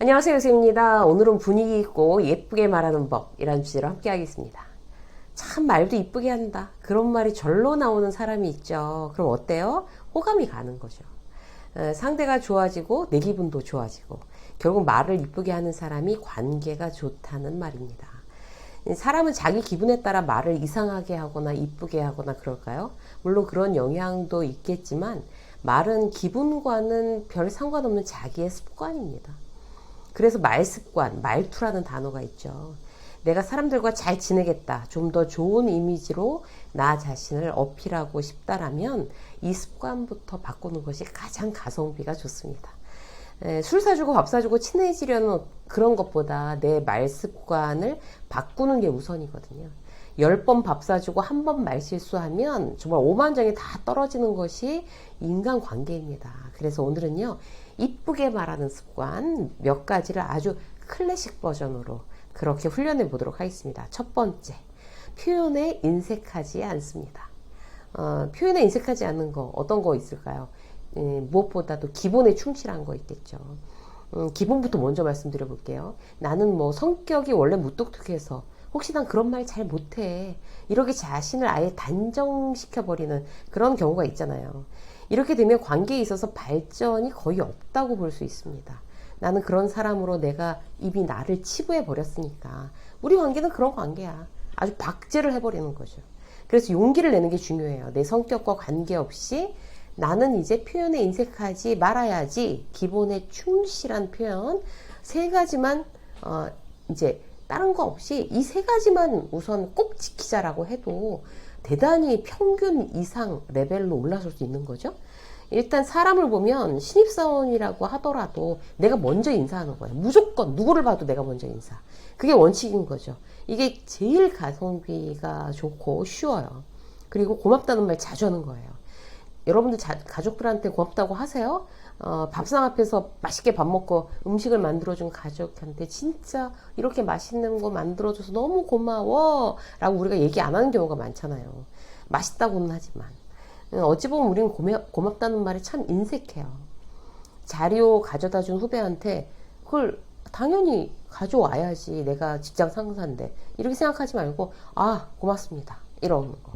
안녕하세요, 교수입니다. 오늘은 분위기 있고 예쁘게 말하는 법이라는 주제로 함께 하겠습니다. 참 말도 이쁘게 한다. 그런 말이 절로 나오는 사람이 있죠. 그럼 어때요? 호감이 가는 거죠. 상대가 좋아지고 내 기분도 좋아지고 결국 말을 이쁘게 하는 사람이 관계가 좋다는 말입니다. 사람은 자기 기분에 따라 말을 이상하게 하거나 이쁘게 하거나 그럴까요? 물론 그런 영향도 있겠지만 말은 기분과는 별 상관없는 자기의 습관입니다. 그래서 말습관, 말투라는 단어가 있죠. 내가 사람들과 잘 지내겠다, 좀 더 좋은 이미지로 나 자신을 어필하고 싶다라면 이 습관부터 바꾸는 것이 가장 가성비가 좋습니다. 술 사주고 밥 사주고 친해지려는 그런 것보다 내 말습관을 바꾸는 게 우선이거든요. 10번 밥 사주고 한 번 말실수하면 정말 오만정이 다 떨어지는 것이 인간관계입니다. 그래서 오늘은요, 이쁘게 말하는 습관 몇 가지를 아주 클래식 버전으로 그렇게 훈련해 보도록 하겠습니다. 첫 번째, 표현에 인색하지 않습니다. 표현에 인색하지 않는 거 어떤 거 있을까요? 무엇보다도 기본에 충실한 거 있겠죠. 기본부터 먼저 말씀드려 볼게요. 나는 뭐 성격이 원래 무뚝뚝해서 혹시 난 그런 말 잘 못해, 이렇게 자신을 아예 단정시켜버리는 그런 경우가 있잖아요. 이렇게 되면 관계에 있어서 발전이 거의 없다고 볼 수 있습니다. 나는 그런 사람으로 내가 이미 나를 치부해 버렸으니까 우리 관계는 그런 관계야. 아주 박제를 해버리는 거죠. 그래서 용기를 내는 게 중요해요. 내 성격과 관계없이 나는 이제 표현에 인색하지 말아야지, 기본에 충실한 표현 세 가지만 이제 다른 거 없이 이 세 가지만 우선 꼭 지키자라고 해도 대단히 평균 이상 레벨로 올라설 수 있는 거죠. 일단 사람을 보면 신입사원이라고 하더라도 내가 먼저 인사하는 거예요. 무조건 누구를 봐도 내가 먼저 인사. 그게 원칙인 거죠. 이게 제일 가성비가 좋고 쉬워요. 그리고 고맙다는 말 자주 하는 거예요. 여러분들 가족들한테 고맙다고 하세요? 밥상 앞에서 맛있게 밥 먹고 음식을 만들어준 가족한테 진짜 이렇게 맛있는 거 만들어줘서 너무 고마워 라고 우리가 얘기 안 하는 경우가 많잖아요. 맛있다고는 하지만 어찌 보면 우리는 고맙다는 말이 참 인색해요. 자료 가져다 준 후배한테 그걸 당연히 가져와야지, 내가 직장 상사인데, 이렇게 생각하지 말고 고맙습니다 이러는 거.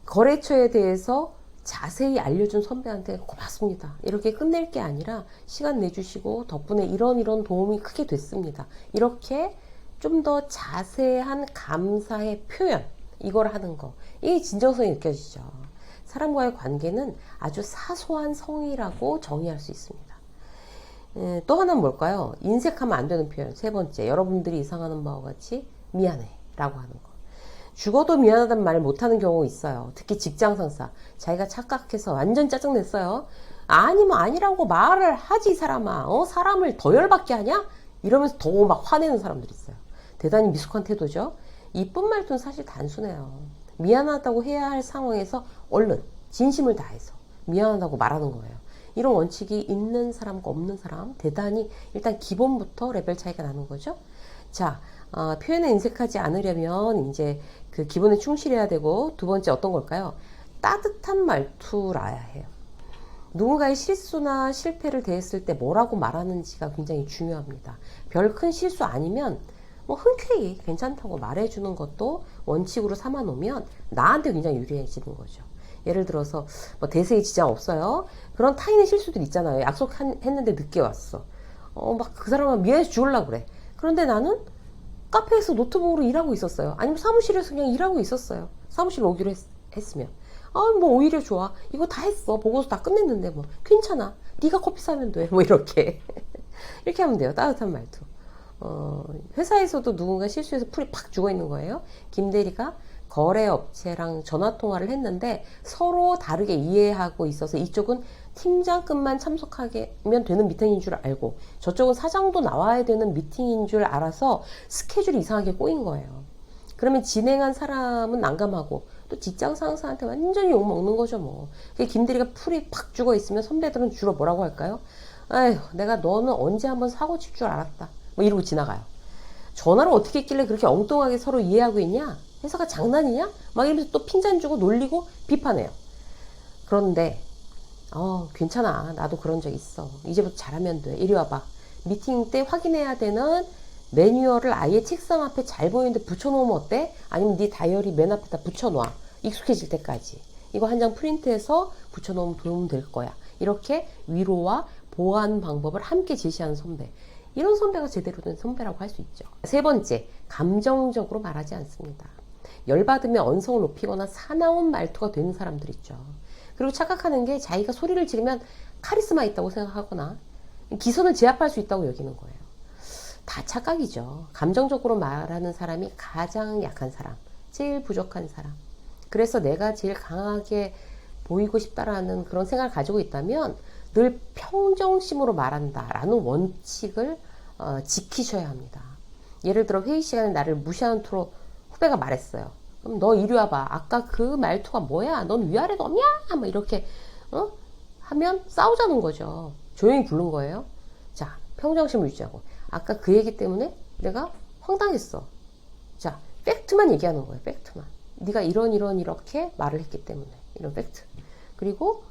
거래처에 대해서 자세히 알려준 선배한테 고맙습니다 이렇게 끝낼 게 아니라 시간 내주시고 덕분에 이런 도움이 크게 됐습니다, 이렇게 좀 더 자세한 감사의 표현, 이걸 하는 거, 이게 진정성이 느껴지죠. 사람과의 관계는 아주 사소한 성이라고 정의할 수 있습니다. 또 하나는 뭘까요? 인색하면 안 되는 표현. 세 번째, 여러분들이 이상하는 바와 같이 미안해 라고 하는 거. 죽어도 미안하다는 말을 못하는 경우가 있어요. 특히 직장 상사, 자기가 착각해서 완전 짜증냈어요. 아니면 아니라고 말을 하지 이 사람아. 사람을 더 열받게 하냐? 이러면서 더 막 화내는 사람들이 있어요. 대단히 미숙한 태도죠. 이쁜 말투는 사실 단순해요. 미안하다고 해야 할 상황에서 얼른 진심을 다해서 미안하다고 말하는 거예요. 이런 원칙이 있는 사람과 없는 사람, 대단히 일단 기본부터 레벨 차이가 나는 거죠. 자, 표현에 인색하지 않으려면 이제 그 기본에 충실해야 되고, 두 번째 어떤 걸까요? 따뜻한 말투라야 해요. 누군가의 실수나 실패를 대했을 때 뭐라고 말하는지가 굉장히 중요합니다. 별 큰 실수 아니면 뭐 흔쾌히 괜찮다고 말해주는 것도 원칙으로 삼아 놓으면 나한테 굉장히 유리해지는 거죠. 예를 들어서 뭐 대세에 지장 없어요. 그런 타인의 실수들 있잖아요. 약속했는데 늦게 왔어. 막 그 사람은 미안해서 죽으려고 그래. 그런데 나는 카페에서 노트북으로 일하고 있었어요. 아니면 사무실에서 그냥 일하고 있었어요. 사무실 오기로 했으면. 뭐 오히려 좋아. 이거 다 했어. 보고서 다 끝냈는데 뭐 괜찮아. 네가 커피 사면 돼. 뭐 이렇게. 이렇게 하면 돼요. 따뜻한 말투. 회사에서도 누군가 실수해서 풀이 팍 죽어 있는 거예요. 김대리가 거래업체랑 전화통화를 했는데 서로 다르게 이해하고 있어서 이쪽은 팀장급만 참석하면 되는 미팅인 줄 알고 저쪽은 사장도 나와야 되는 미팅인 줄 알아서 스케줄이 이상하게 꼬인 거예요. 그러면 진행한 사람은 난감하고 또 직장 상사한테 완전히 욕먹는 거죠 뭐. 김대리가 풀이 팍 죽어 있으면 선배들은 주로 뭐라고 할까요? 아휴, 내가 너는 언제 한번 사고 칠 줄 알았다 뭐 이러고 지나가요. 전화를 어떻게 했길래 그렇게 엉뚱하게 서로 이해하고 있냐? 회사가 장난이냐? 막 이러면서 또 핀잔 주고 놀리고 비판해요. 그런데 괜찮아. 나도 그런 적 있어. 이제부터 잘하면 돼. 이리 와봐. 미팅 때 확인해야 되는 매뉴얼을 아예 책상 앞에 잘 보이는데 붙여놓으면 어때? 아니면 네 다이어리 맨 앞에다 붙여놔. 익숙해질 때까지. 이거 한 장 프린트해서 붙여놓으면 도움 될 거야. 이렇게 위로와 보완 방법을 함께 제시하는 선배. 이런 선배가 제대로 된 선배라고 할 수 있죠. 세 번째, 감정적으로 말하지 않습니다. 열받으면 언성을 높이거나 사나운 말투가 되는 사람들 있죠. 그리고 착각하는 게 자기가 소리를 지르면 카리스마 있다고 생각하거나 기선을 제압할 수 있다고 여기는 거예요. 다 착각이죠. 감정적으로 말하는 사람이 가장 약한 사람, 제일 부족한 사람. 그래서 내가 제일 강하게 보이고 싶다라는 그런 생각을 가지고 있다면 늘 평정심으로 말한다라는 원칙을 지키셔야 합니다. 예를 들어 회의 시간에 나를 무시하는 투로 후배가 말했어요. 그럼 너 이리 와봐. 아까 그 말투가 뭐야? 넌 위아래도 없냐? 막 이렇게 하면 싸우자는 거죠. 조용히 부른 거예요. 자, 평정심을 유지하고. 아까 그 얘기 때문에 내가 황당했어. 자, 팩트만 얘기하는 거예요. 팩트만. 네가 이렇게 말을 했기 때문에. 이런 팩트. 그리고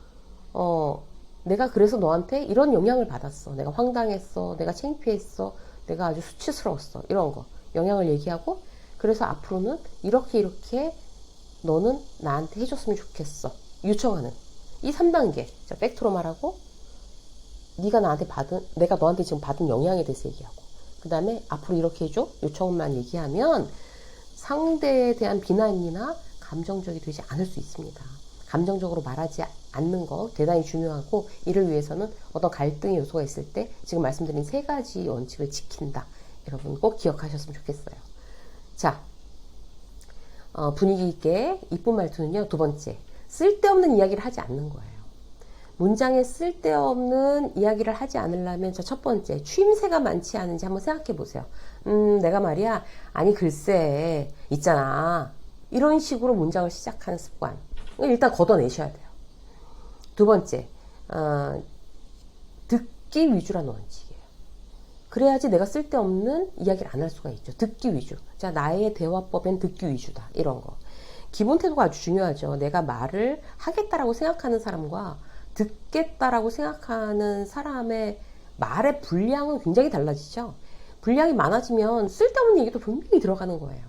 내가 그래서 너한테 이런 영향을 받았어. 내가 황당했어. 내가 창피했어. 내가 아주 수치스러웠어. 이런 거. 영향을 얘기하고 그래서 앞으로는 이렇게 너는 나한테 해줬으면 좋겠어. 요청하는. 이 3단계. 자, 팩트로 말하고 내가 너한테 지금 받은 영향에 대해서 얘기하고 그 다음에 앞으로 이렇게 해줘. 요청만 얘기하면 상대에 대한 비난이나 감정적이 되지 않을 수 있습니다. 감정적으로 말하지 않는 거 대단히 중요하고 이를 위해서는 어떤 갈등의 요소가 있을 때 지금 말씀드린 3가지 원칙을 지킨다. 여러분 꼭 기억하셨으면 좋겠어요. 자, 분위기 있게 이쁜 말투는요. 2번째, 쓸데없는 이야기를 하지 않는 거예요. 문장에 쓸데없는 이야기를 하지 않으려면 자, 첫 번째, 추임새가 많지 않은지 한번 생각해 보세요. 내가 말이야, 아니 글쎄 있잖아. 이런 식으로 문장을 시작하는 습관 일단 걷어내셔야 돼요. 2번째, 듣기 위주라는 원칙이에요. 그래야지 내가 쓸데없는 이야기를 안 할 수가 있죠. 듣기 위주. 자, 나의 대화법엔 듣기 위주다. 이런 거. 기본 태도가 아주 중요하죠. 내가 말을 하겠다라고 생각하는 사람과 듣겠다라고 생각하는 사람의 말의 분량은 굉장히 달라지죠. 분량이 많아지면 쓸데없는 얘기도 분명히 들어가는 거예요.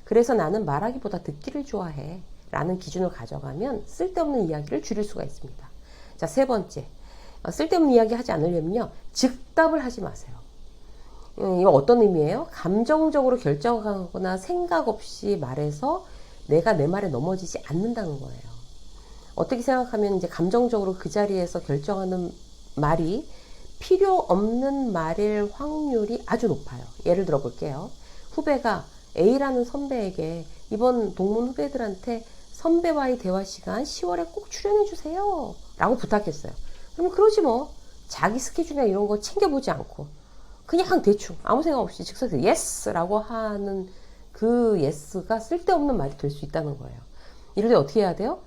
그래서 나는 말하기보다 듣기를 좋아해 라는 기준을 가져가면 쓸데없는 이야기를 줄일 수가 있습니다. 자, 3번째, 쓸데없는 이야기 하지 않으려면요, 즉답을 하지 마세요. 이거 어떤 의미예요? 감정적으로 결정하거나 생각 없이 말해서 내가 내 말에 넘어지지 않는다는 거예요. 어떻게 생각하면 이제 감정적으로 그 자리에서 결정하는 말이 필요 없는 말일 확률이 아주 높아요. 예를 들어 볼게요. 후배가 A라는 선배에게 이번 동문 후배들한테 선배와의 대화 시간 10월에 꼭 출연해 주세요 라고 부탁했어요. 그럼 그러지 뭐. 자기 스케줄이나 이런 거 챙겨보지 않고 그냥 대충 아무 생각 없이 즉석에서 yes 라고 하는 그 yes가 쓸데없는 말이 될 수 있다는 거예요. 이럴 때 어떻게 해야 돼요?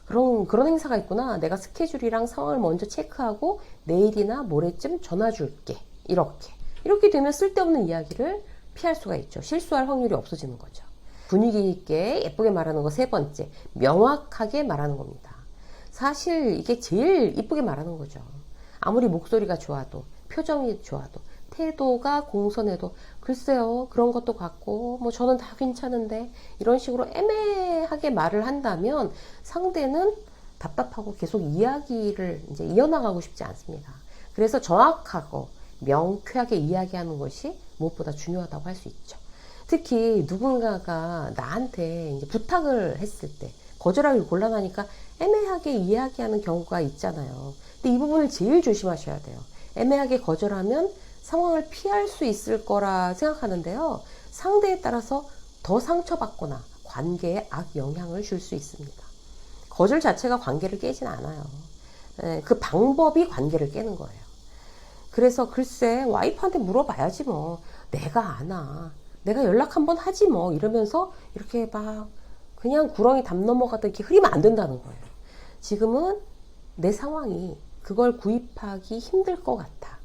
그런 행사가 있구나. 내가 스케줄이랑 상황을 먼저 체크하고 내일이나 모레쯤 전화 줄게. 이렇게 되면 쓸데없는 이야기를 피할 수가 있죠. 실수할 확률이 없어지는 거죠. 분위기 있게 예쁘게 말하는 거 3번째, 명확하게 말하는 겁니다. 사실 이게 제일 이쁘게 말하는 거죠. 아무리 목소리가 좋아도 표정이 좋아도 태도가 공손해도 글쎄요 그런 것도 같고 뭐 저는 다 괜찮은데 이런 식으로 애매하게 말을 한다면 상대는 답답하고 계속 이야기를 이제 이어나가고 싶지 않습니다. 그래서 정확하고 명쾌하게 이야기하는 것이 무엇보다 중요하다고 할 수 있죠. 특히 누군가가 나한테 이제 부탁을 했을 때 거절하기 곤란하니까 애매하게 이야기하는 경우가 있잖아요. 근데 이 부분을 제일 조심하셔야 돼요. 애매하게 거절하면 상황을 피할 수 있을 거라 생각하는데요. 상대에 따라서 더 상처받거나 관계에 악영향을 줄 수 있습니다. 거절 자체가 관계를 깨진 않아요. 그 방법이 관계를 깨는 거예요. 그래서 글쎄 와이프한테 물어봐야지 뭐. 내가 아나. 내가 연락 한번 하지 뭐. 이러면서 이렇게 막 그냥 구렁이 담 넘어가다 이렇게 흐리면 안 된다는 거예요. 지금은 내 상황이 그걸 구입하기 힘들 것 같아.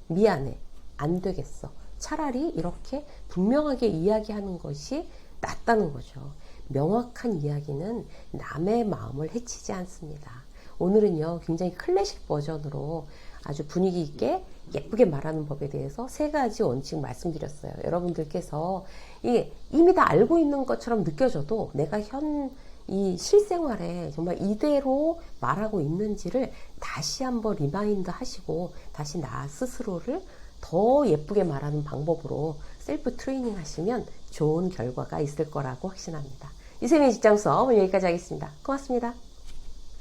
미안해. 안 되겠어. 차라리 이렇게 분명하게 이야기하는 것이 낫다는 거죠. 명확한 이야기는 남의 마음을 해치지 않습니다. 오늘은요, 굉장히 클래식 버전으로 아주 분위기 있게 예쁘게 말하는 법에 대해서 3가지 원칙 말씀드렸어요. 여러분들께서 이미 다 알고 있는 것처럼 느껴져도 내가 이 실생활에 정말 이대로 말하고 있는지를 다시 한번 리마인드 하시고 다시 나 스스로를 더 예쁘게 말하는 방법으로 셀프 트레이닝 하시면 좋은 결과가 있을 거라고 확신합니다. 이세미의 직장 수업 오늘 여기까지 하겠습니다. 고맙습니다.